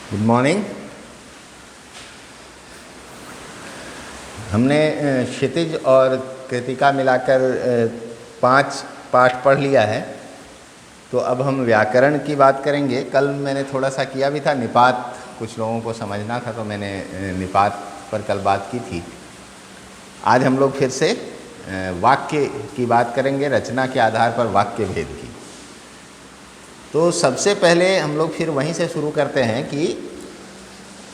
Good morning. हमने क्षितिज और कृतिका मिलाकर 5 पाठ पढ़ लिया है। तो अब हम व्याकरण की बात करेंगे। कल मैंने थोड़ा सा किया भी था, निपात कुछ लोगों को समझना था तो मैंने निपात पर कल बात की थी। आज हम लोग फिर से वाक्य की बात करेंगे, रचना के आधार पर वाक्य भेद की। तो सबसे पहले हम लोग फिर वहीं से शुरू करते हैं कि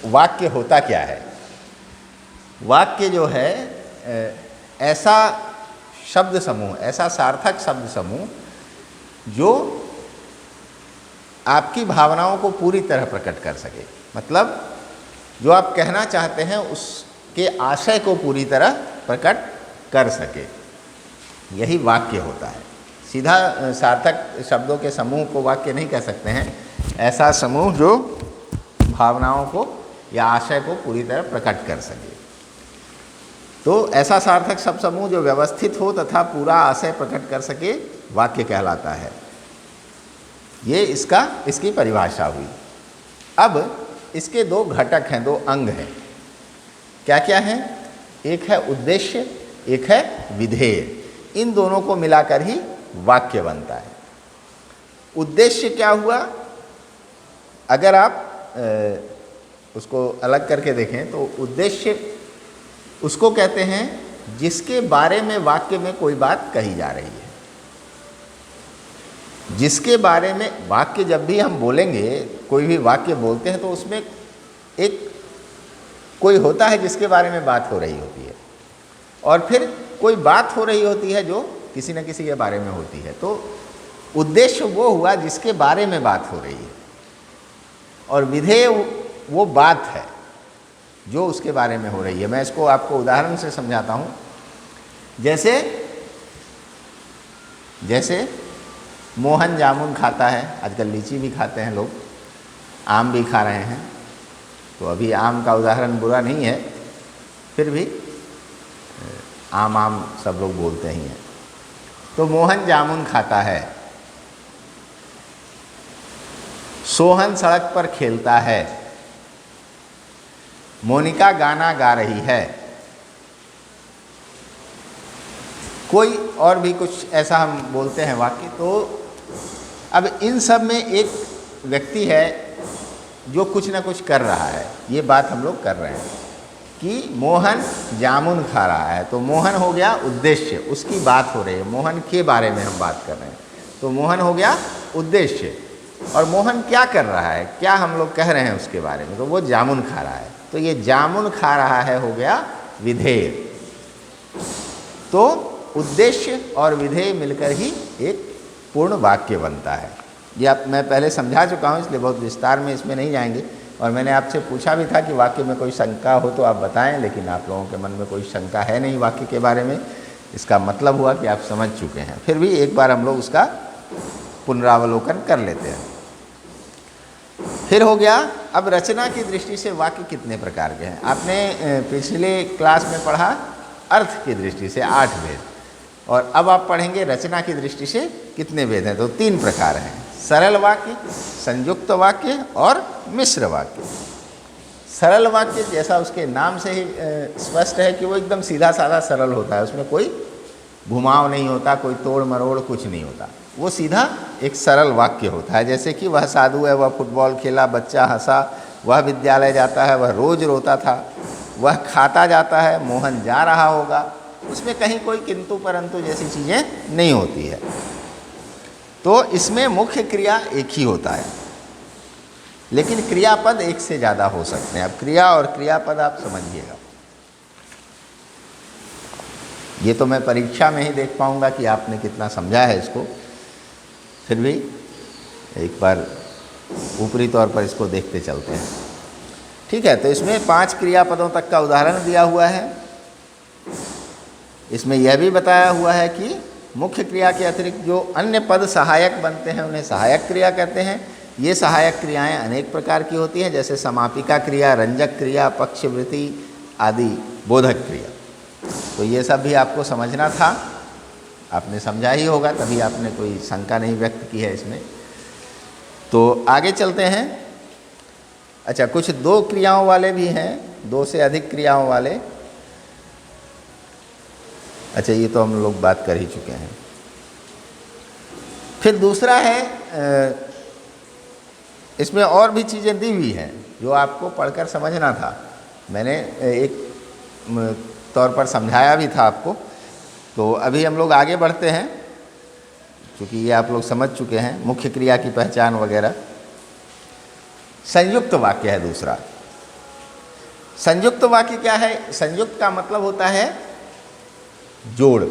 वाक्य होता क्या है। वाक्य जो है ऐसा शब्द समूह, ऐसा सार्थक शब्द समूह जो आपकी भावनाओं को पूरी तरह प्रकट कर सके। मतलब जो आप कहना चाहते हैं उसके आशय को पूरी तरह प्रकट कर सके, यही वाक्य होता है। सीधा सार्थक शब्दों के समूह को वाक्य नहीं कह सकते हैं। ऐसा समूह जो भावनाओं को या आशय को पूरी तरह प्रकट कर सके। तो ऐसा सार्थक शब्द समूह जो व्यवस्थित हो तथा पूरा आशय प्रकट कर सके वाक्य कहलाता है। ये इसकी परिभाषा हुई। अब इसके 2 घटक हैं, 2 अंग हैं। क्या क्या हैं? एक है उद्देश्य, एक है विधेय। इन दोनों को मिलाकर ही वाक्य बनता है। उद्देश्य क्या हुआ? अगर आप उसको अलग करके देखें तो उद्देश्य उसको कहते हैं जिसके बारे में वाक्य में कोई बात कही जा रही है। जिसके बारे में वाक्य, जब भी हम बोलेंगे, कोई भी वाक्य बोलते हैं तो उसमें एक कोई होता है जिसके बारे में बात हो रही होती है, और फिर कोई बात हो रही होती है जो किसी न किसी के बारे में होती है। तो उद्देश्य वो हुआ जिसके बारे में बात हो रही है, और विधेय वो बात है जो उसके बारे में हो रही है। मैं इसको आपको उदाहरण से समझाता हूँ। जैसे मोहन जामुन खाता है, आजकल लीची भी खाते हैं लोग, आम भी खा रहे हैं। तो अभी आम का उदाहरण बुरा नहीं है, फिर भी आम सब लोग बोलते ही हैं। तो मोहन जामुन खाता है, सोहन सड़क पर खेलता है, मोनिका गाना गा रही है, कोई और भी कुछ ऐसा हम बोलते हैं वाक्य। तो अब इन सब में एक व्यक्ति है जो कुछ ना कुछ कर रहा है। ये बात हम लोग कर रहे हैं कि मोहन जामुन खा रहा है। तो मोहन हो गया उद्देश्य, उसकी बात हो रही है, मोहन के बारे में हम बात कर रहे हैं। तो मोहन हो गया उद्देश्य। और मोहन क्या कर रहा है, क्या हम लोग कह रहे हैं उसके बारे में? तो वो जामुन खा रहा है। तो ये जामुन खा रहा है हो गया विधेय। तो उद्देश्य और विधेय मिलकर ही एक पूर्ण वाक्य बनता है। ये आप मैं पहले समझा चुका हूँ, इसलिए बहुत विस्तार में इसमें नहीं जाएंगे। और मैंने आपसे पूछा भी था कि वाक्य में कोई शंका हो तो आप बताएं, लेकिन आप लोगों के मन में कोई शंका है नहीं वाक्य के बारे में। इसका मतलब हुआ कि आप समझ चुके हैं। फिर भी एक बार हम लोग उसका पुनरावलोकन कर लेते हैं। फिर हो गया, अब रचना की दृष्टि से वाक्य कितने प्रकार के हैं? आपने पिछले क्लास में पढ़ा अर्थ की दृष्टि से 8 भेद, और अब आप पढ़ेंगे रचना की दृष्टि से कितने भेद हैं। तो 3 प्रकार हैं: सरल वाक्य, संयुक्त वाक्य और मिश्र वाक्य। सरल वाक्य जैसा उसके नाम से ही स्पष्ट है कि वो एकदम सीधा साधा सरल होता है, उसमें कोई घुमाव नहीं होता, कोई तोड़ मरोड़ कुछ नहीं होता। वो सीधा एक सरल वाक्य होता है। जैसे कि वह साधु है, वह फुटबॉल खेला, बच्चा हंसा, वह विद्यालय जाता है, वह रोज रोता था, वह खाता जाता है, मोहन जा रहा होगा। उसमें कहीं कोई किंतु परंतु जैसी चीज़ें नहीं होती है। तो इसमें मुख्य क्रिया एक ही होता है, लेकिन क्रियापद एक से ज़्यादा हो सकते हैं। अब क्रिया और क्रियापद आप समझिएगा। ये तो मैं परीक्षा में ही देख पाऊंगा कि आपने कितना समझा है इसको। फिर भी एक बार ऊपरी तौर पर इसको देखते चलते हैं। ठीक है, तो इसमें 5 क्रियापदों तक का उदाहरण दिया हुआ है। इसमें यह भी बताया हुआ है कि मुख्य क्रिया के अतिरिक्त जो अन्य पद सहायक बनते हैं उन्हें सहायक क्रिया कहते हैं। ये सहायक क्रियाएं अनेक प्रकार की होती हैं, जैसे समापिका क्रिया, रंजक क्रिया, पक्षवृत्ति आदि, बोधक क्रिया। तो ये सब भी आपको समझना था, आपने समझा ही होगा, तभी आपने कोई शंका नहीं व्यक्त की है इसमें। तो आगे चलते हैं। अच्छा, कुछ दो क्रियाओं वाले भी हैं, दो से अधिक क्रियाओं वाले। अच्छा, ये तो हम लोग बात कर ही चुके हैं। फिर दूसरा है, इसमें और भी चीज़ें दी हुई हैं जो आपको पढ़कर समझना था। मैंने एक तौर पर समझाया भी था आपको। तो अभी हम लोग आगे बढ़ते हैं, क्योंकि ये आप लोग समझ चुके हैं मुख्य क्रिया की पहचान वगैरह। संयुक्त वाक्य है दूसरा। संयुक्त वाक्य क्या है? संयुक्त का मतलब होता है जोड़,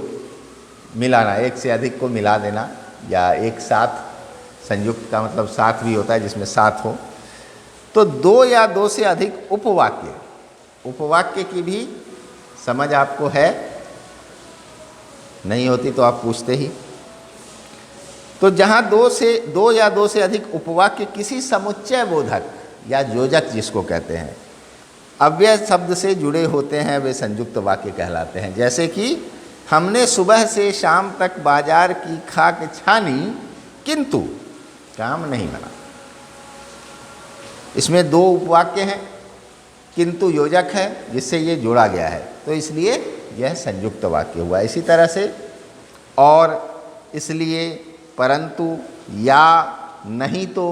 मिलाना, एक से अधिक को मिला देना, या एक साथ। संयुक्त का मतलब साथ भी होता है, जिसमें साथ हो। तो दो या दो से अधिक उपवाक्य, उपवाक्य की भी समझ आपको है, नहीं होती तो आप पूछते ही। तो जहाँ दो या दो से अधिक उपवाक्य किसी समुच्चय बोधक या योजक जिसको कहते हैं अव्यय शब्द से जुड़े होते हैं, वे संयुक्त वाक्य कहलाते हैं। जैसे कि हमने सुबह से शाम तक बाजार की खाक छानी किंतु काम नहीं बना। इसमें दो उपवाक्य हैं, किंतु योजक है जिससे ये जोड़ा गया है, तो इसलिए यह संयुक्त वाक्य हुआ। इसी तरह से और, इसलिए, परंतु, या, नहीं तो,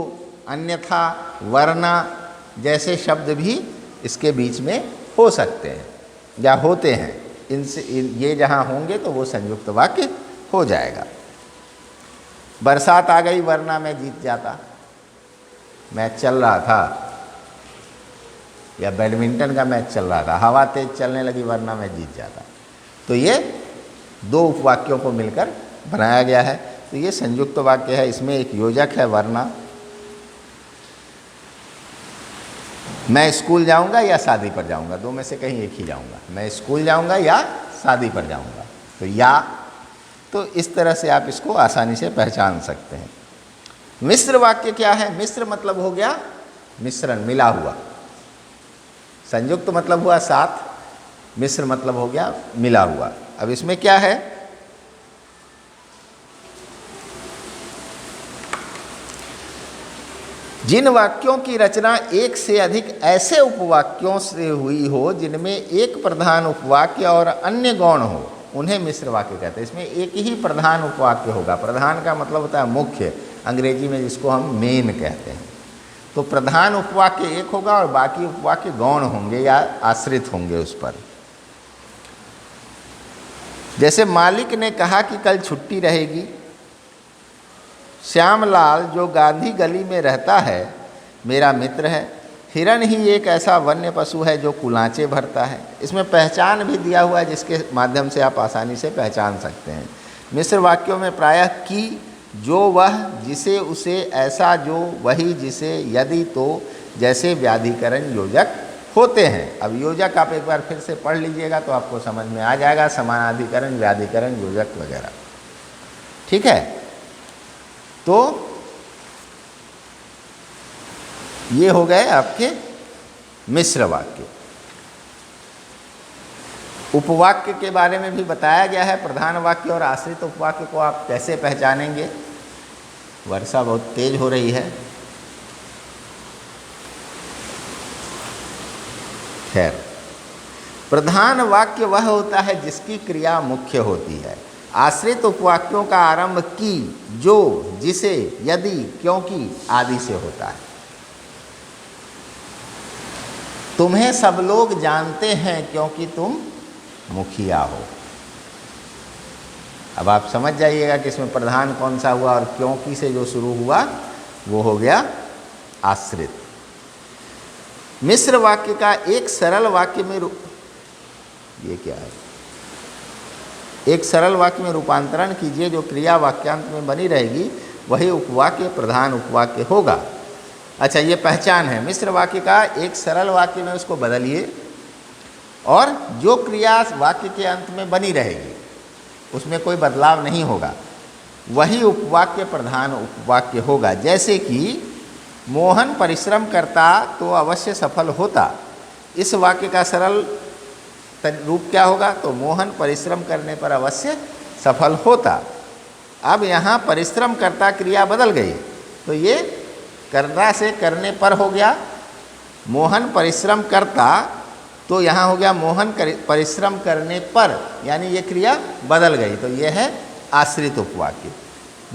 अन्यथा, वरना जैसे शब्द भी इसके बीच में हो सकते हैं या होते हैं। इनसे ये जहाँ होंगे तो वो संयुक्त वाक्य हो जाएगा। बरसात आ गई वरना मैं जीत जाता, मैच चल रहा था, या बैडमिंटन का मैच चल रहा था, हवा तेज चलने लगी वरना मैं जीत जाता। तो ये दो उपवाक्यों को मिलकर बनाया गया है, तो ये संयुक्त वाक्य है। इसमें एक योजक है वरना। मैं स्कूल जाऊंगा या शादी पर जाऊंगा, दो में से कहीं एक ही जाऊंगा। मैं स्कूल जाऊंगा या शादी पर जाऊंगा, तो या। तो इस तरह से आप इसको आसानी से पहचान सकते हैं। मिश्र वाक्य क्या है? मिश्र मतलब हो गया मिश्रण, मिला हुआ। संयुक्त मतलब हुआ साथ, मिश्र मतलब हो गया मिला हुआ। अब इसमें क्या है? जिन वाक्यों की रचना एक से अधिक ऐसे उपवाक्यों से हुई हो जिनमें एक प्रधान उपवाक्य और अन्य गौण हो, उन्हें मिश्र वाक्य कहते हैं। इसमें एक ही प्रधान उपवाक्य होगा। प्रधान का मतलब होता है मुख्य, अंग्रेजी में जिसको हम मेन कहते हैं। तो प्रधान उपवाक्य एक होगा और बाकी उपवाक्य गौण होंगे या आश्रित होंगे उस पर। जैसे मालिक ने कहा कि कल छुट्टी रहेगी। श्यामलाल जो गांधी गली में रहता है मेरा मित्र है। हिरण ही एक ऐसा वन्य पशु है जो कुलांचे भरता है। इसमें पहचान भी दिया हुआ है जिसके माध्यम से आप आसानी से पहचान सकते हैं। मिश्र वाक्यों में प्रायः कि, जो, वह, जिसे, उसे, ऐसा, जो, वही, जिसे, यदि, तो जैसे व्याधिकरण योजक होते हैं। अब योजक आप एक बार फिर से पढ़ लीजिएगा तो आपको समझ में आ जाएगा, समानाधिकरण, व्याधिकरण, योजक वगैरह। ठीक है, तो ये हो गए आपके मिश्र वाक्य। उपवाक्य के बारे में भी बताया गया है। प्रधान वाक्य और आश्रित उपवाक्य को आप कैसे पहचानेंगे? वर्षा बहुत तेज हो रही है। खैर, प्रधान वाक्य वह होता है जिसकी क्रिया मुख्य होती है। आश्रित उपवाक्यों का आरंभ की, जो, जिसे, यदि, क्योंकि आदि से होता है। तुम्हें सब लोग जानते हैं क्योंकि तुम मुखिया हो। अब आप समझ जाइएगा कि इसमें प्रधान कौन सा हुआ और क्योंकि से जो शुरू हुआ वो हो गया आश्रित। मिश्र वाक्य का एक सरल वाक्य में ये क्या है? एक सरल वाक्य में रूपांतरण कीजिए, जो क्रिया वाक्यांत में बनी रहेगी वही उपवाक्य प्रधान उपवाक्य होगा। अच्छा, ये पहचान है। मिश्र वाक्य का एक सरल वाक्य में उसको बदलिए और जो क्रिया वाक्य के अंत में बनी रहेगी उसमें कोई बदलाव नहीं होगा, वही उपवाक्य प्रधान उपवाक्य होगा। जैसे कि मोहन परिश्रम करता तो अवश्य सफल होता। इस वाक्य का सरल रूप क्या होगा? तो मोहन परिश्रम करने पर अवश्य सफल होता। अब यहाँ परिश्रम करता क्रिया बदल गई, तो ये करना से करने पर हो गया मोहन परिश्रम करता, तो यहाँ हो गया मोहन परिश्रम करने पर, यानी ये क्रिया बदल गई, तो ये है आश्रित उपवाक्य।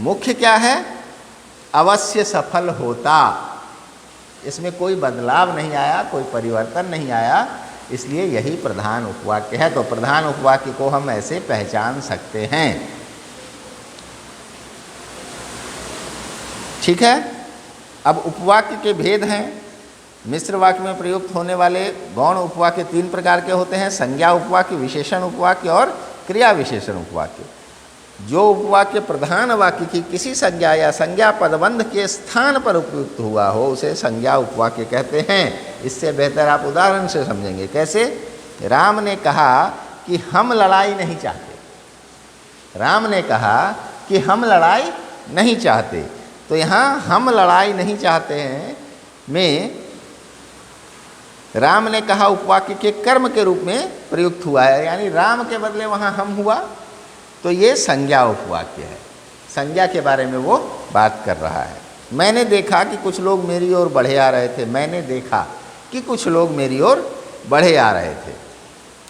मुख्य क्या है? अवश्य सफल होता, इसमें कोई बदलाव नहीं आया, कोई परिवर्तन नहीं आया, इसलिए यही प्रधान उपवाक्य है। तो प्रधान उपवाक्य को हम ऐसे पहचान सकते हैं। ठीक है। अब उपवाक्य के भेद हैं। मिश्र वाक्य में प्रयुक्त होने वाले गौण उपवाक्य 3 प्रकार के होते हैं: संज्ञा उपवाक्य, विशेषण उपवाक्य और क्रिया विशेषण उपवाक्य। जो उपवाक्य प्रधान वाक्य की किसी संज्ञा या संज्ञा पदबंध के स्थान पर उपयुक्त हुआ हो उसे संज्ञा उपवाक्य कहते हैं। इससे बेहतर आप उदाहरण से समझेंगे। कैसे? राम ने कहा कि हम लड़ाई नहीं चाहते। राम ने कहा कि हम लड़ाई नहीं चाहते, तो यहाँ हम लड़ाई नहीं चाहते हैं में राम ने कहा उपवाक्य के कर्म के रूप में प्रयुक्त हुआ है, यानी राम के बदले वहाँ हम हुआ, तो ये संज्ञा उपवाक्य है। संज्ञा के बारे में वो बात कर रहा है। मैंने देखा कि कुछ लोग मेरी ओर बढ़े आ रहे थे। मैंने देखा कि कुछ लोग मेरी ओर बढ़े आ रहे थे।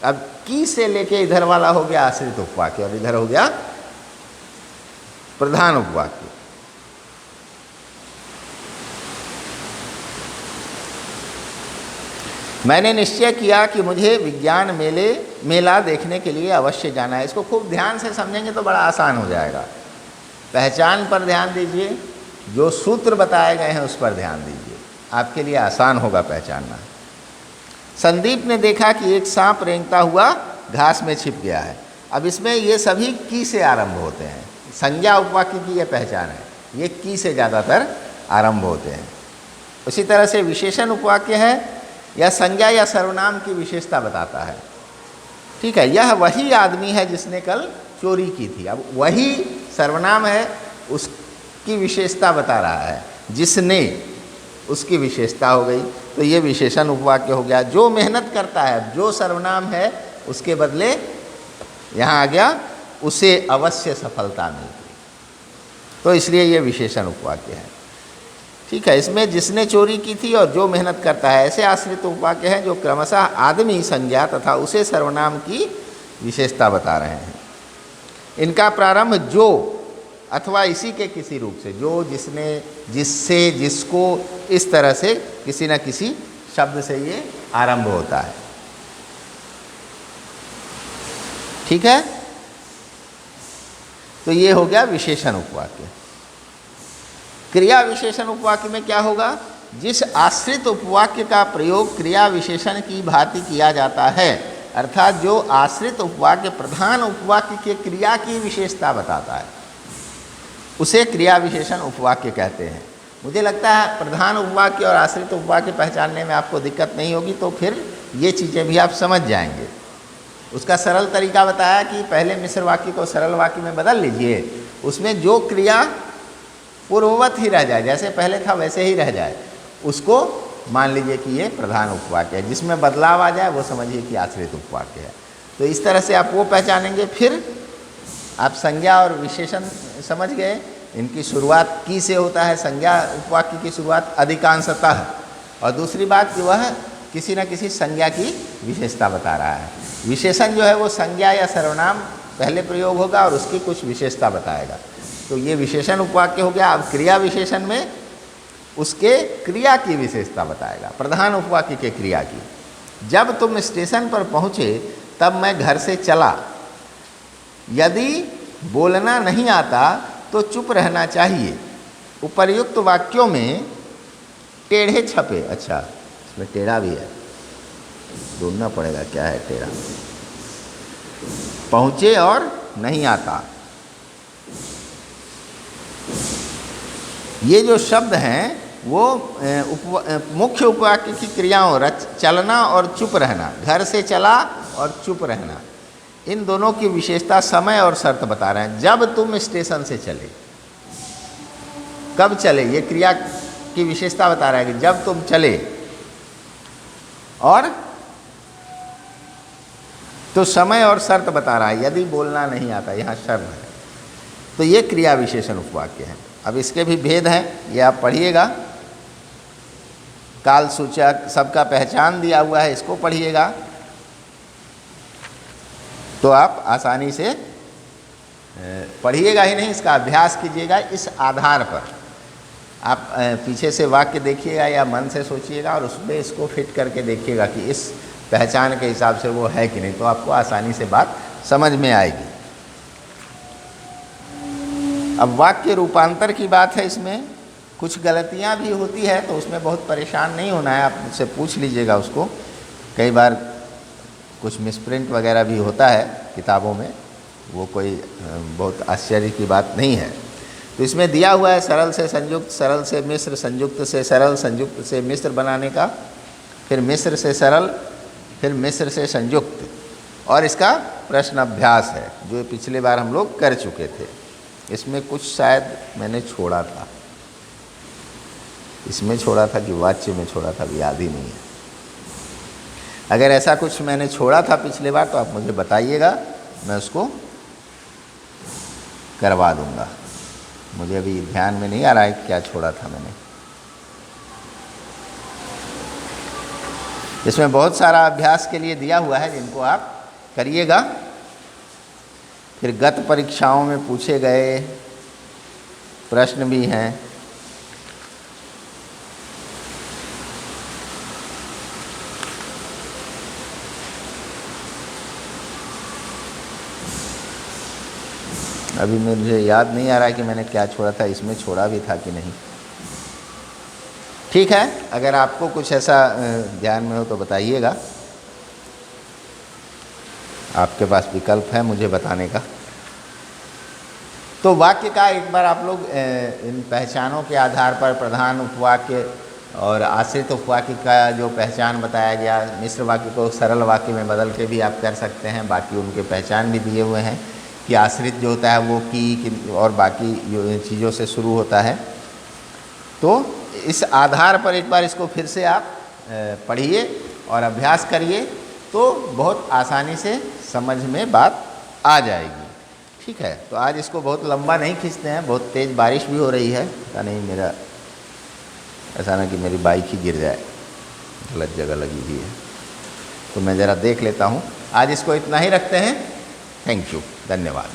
अब की से लेके इधर वाला हो गया आश्रित उपवाक्य और इधर हो गया प्रधान उपवाक्य। मैंने निश्चय किया कि मुझे विज्ञान मेला देखने के लिए अवश्य जाना है। इसको खूब ध्यान से समझेंगे तो बड़ा आसान हो जाएगा। पहचान पर ध्यान दीजिए, जो सूत्र बताए गए हैं उस पर ध्यान दीजिए, आपके लिए आसान होगा पहचानना। संदीप ने देखा कि एक सांप रेंगता हुआ घास में छिप गया है। अब इसमें ये सभी की से आरंभ होते हैं। संज्ञा उपवाक्य की ये पहचान है, ये की से ज़्यादातर आरंभ होते हैं। उसी तरह से विशेषण उपवाक्य है, यह संज्ञा या सर्वनाम की विशेषता बताता है। ठीक है, यह वही आदमी है जिसने कल चोरी की थी। अब वही सर्वनाम है, उसकी विशेषता बता रहा है, जिसने, उसकी विशेषता हो गई, तो ये विशेषण उपवाक्य हो गया। जो मेहनत करता है, जो सर्वनाम है, उसके बदले यहाँ आ गया उसे अवश्य सफलता मिलती, तो इसलिए ये विशेषण उपवाक्य है। ठीक है, इसमें जिसने चोरी की थी और जो मेहनत करता है, ऐसे आश्रित उपवाक्य हैं जो क्रमशः आदमी, संज्ञा तथा उसे सर्वनाम की विशेषता बता रहे हैं। इनका प्रारंभ जो अथवा इसी के किसी रूप से, जो, जिसने, जिससे, जिसको, इस तरह से किसी न किसी शब्द से ये आरंभ होता है। ठीक है, तो ये हो गया विशेषण उपवाक्य। क्रिया विशेषण उपवाक्य में क्या होगा? जिस आश्रित उपवाक्य का प्रयोग क्रिया विशेषण की भांति किया जाता है, अर्थात जो आश्रित उपवाक्य प्रधान उपवाक्य के क्रिया की विशेषता बताता है, उसे क्रिया विशेषण उपवाक्य कहते हैं। मुझे लगता है प्रधान उपवाक्य और आश्रित उपवाक्य पहचानने में आपको दिक्कत नहीं होगी, तो फिर ये चीज़ें भी आप समझ जाएंगे। उसका सरल तरीका बताया कि पहले मिश्र वाक्य को सरल वाक्य में बदल लीजिए, उसमें जो क्रिया पूर्ववत ही रह जाए, जैसे पहले था वैसे ही रह जाए, उसको मान लीजिए कि ये प्रधान उपवाक्य है। जिसमें बदलाव आ जाए वो समझिए कि आश्रित उपवाक्य है। तो इस तरह से आप वो पहचानेंगे। फिर आप संज्ञा और विशेषण समझ गए, इनकी शुरुआत की से होता है। संज्ञा उपवाक्य की शुरुआत अधिकांशतः, और दूसरी बात कि वह किसी न किसी संज्ञा की विशेषता बता रहा है। विशेषण जो है वो संज्ञा या सर्वनाम पहले प्रयोग होगा और उसकी कुछ विशेषता बताएगा, तो ये विशेषण उपवाक्य हो गया। अब क्रिया विशेषण में उसके क्रिया की विशेषता बताएगा, प्रधान उपवाक्य के क्रिया की। जब तुम स्टेशन पर पहुँचे तब मैं घर से चला। यदि बोलना नहीं आता तो चुप रहना चाहिए। उपर्युक्त वाक्यों में टेढ़े छपे, अच्छा इसमें टेढ़ा भी है, ढूंढना पड़ेगा क्या है टेढ़ा। पहुँचे और नहीं आता, ये जो शब्द हैं वो मुख्य उपवाक्य की क्रियाओं चलना और चुप रहना, घर से चला और चुप रहना, इन दोनों की विशेषता समय और शर्त बता रहे हैं। जब तुम स्टेशन से चले, कब चले, ये क्रिया की विशेषता बता रहा है कि जब तुम चले, और तो समय और शर्त बता रहा है। यदि बोलना नहीं आता, यहाँ शर्त है, तो ये क्रिया विशेषण उपवाक्य है। अब इसके भी भेद हैं, ये आप पढ़िएगा। काल सूचक, सबका पहचान दिया हुआ है, इसको पढ़िएगा तो आप आसानी से पढ़िएगा ही नहीं, इसका अभ्यास कीजिएगा। इस आधार पर आप पीछे से वाक्य देखिएगा या मन से सोचिएगा और उसमें इसको फिट करके देखिएगा कि इस पहचान के हिसाब से वो है कि नहीं, तो आपको आसानी से बात समझ में आएगी। अब वाक्य रूपांतर की बात है, इसमें कुछ गलतियां भी होती है तो उसमें बहुत परेशान नहीं होना है, आप मुझसे पूछ लीजिएगा उसको। कई बार कुछ मिसप्रिंट वगैरह भी होता है किताबों में, वो कोई बहुत आश्चर्य की बात नहीं है। तो इसमें दिया हुआ है सरल से संयुक्त, सरल से मिश्र, संयुक्त से सरल, संयुक्त से मिश्र बनाने का, फिर मिश्र से सरल, फिर मिश्र से संयुक्त, और इसका प्रश्न अभ्यास है जो पिछले बार हम लोग कर चुके थे। इसमें कुछ शायद मैंने छोड़ा था, इसमें छोड़ा था कि वाच्य में छोड़ा था, अभी याद ही नहीं है। अगर ऐसा कुछ मैंने छोड़ा था पिछले बार तो आप मुझे बताइएगा, मैं उसको करवा दूंगा। मुझे अभी ध्यान में नहीं आ रहा है क्या छोड़ा था मैंने। इसमें बहुत सारा अभ्यास के लिए दिया हुआ है जिनको आप करिएगा। फिर गत परीक्षाओं में पूछे गए प्रश्न भी हैं। अभी मुझे याद नहीं आ रहा है कि मैंने क्या छोड़ा था, इसमें छोड़ा भी था कि नहीं। ठीक है, अगर आपको कुछ ऐसा ध्यान में हो तो बताइएगा, आपके पास विकल्प है मुझे बताने का। तो वाक्य का एक बार आप लोग इन पहचानों के आधार पर प्रधान उपवाक्य और आश्रित उपवाक्य का जो पहचान बताया गया, मिश्र वाक्य को सरल वाक्य में बदल के भी आप कर सकते हैं। बाकी उनके पहचान भी दिए हुए हैं कि आश्रित जो होता है वो की और बाकी चीज़ों से शुरू होता है। तो इस आधार पर एक बार इसको फिर से आप पढ़िए और अभ्यास करिए तो बहुत आसानी से समझ में बात आ जाएगी। ठीक है, तो आज इसको बहुत लंबा नहीं खींचते हैं, बहुत तेज़ बारिश भी हो रही है। पता नहीं मेरा, ऐसा ना कि मेरी बाइक ही गिर जाए, गलत जगह लगी हुई है। तो मैं ज़रा देख लेता हूँ। आज इसको इतना ही रखते हैं। थैंक यू, धन्यवाद।